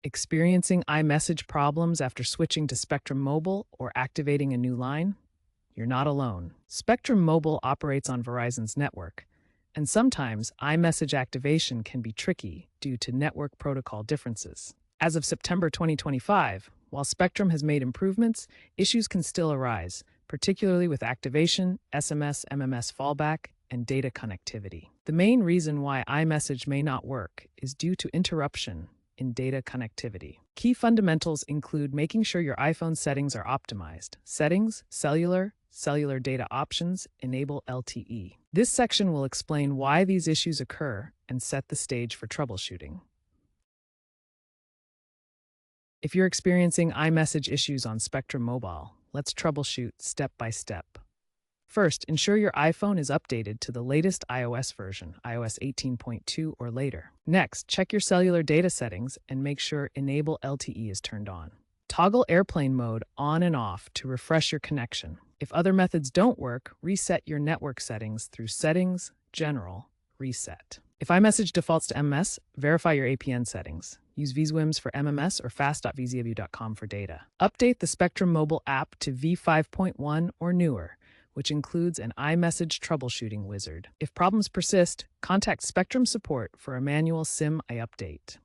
Experiencing iMessage problems after switching to Spectrum Mobile or activating a new line? You're not alone. Spectrum Mobile operates on Verizon's network, and sometimes iMessage activation can be tricky due to network protocol differences. As of September 2025, while Spectrum has made improvements, issues can still arise, particularly with activation, SMS, MMS fallback, and data connectivity. The main reason why iMessage may not work is due to interruption in data connectivity. Key fundamentals include making sure your iPhone settings are optimized. Settings, cellular data options, enable LTE. This section will explain why these issues occur and set the stage for troubleshooting. If you're experiencing iMessage issues on Spectrum Mobile, let's troubleshoot step by step. First, ensure your iPhone is updated to the latest iOS version, iOS 18.2 or later. Next, check your cellular data settings and make sure Enable LTE is turned on. Toggle airplane mode on and off to refresh your connection. If other methods don't work, reset your network settings through Settings, General, Reset. If iMessage defaults to MMS, verify your APN settings. Use vSWIMS for MMS or fast.vzw.com for data. Update the Spectrum Mobile app to v5.1 or newer, which includes an iMessage troubleshooting wizard. If problems persist, contact Spectrum support for a manual SIM update.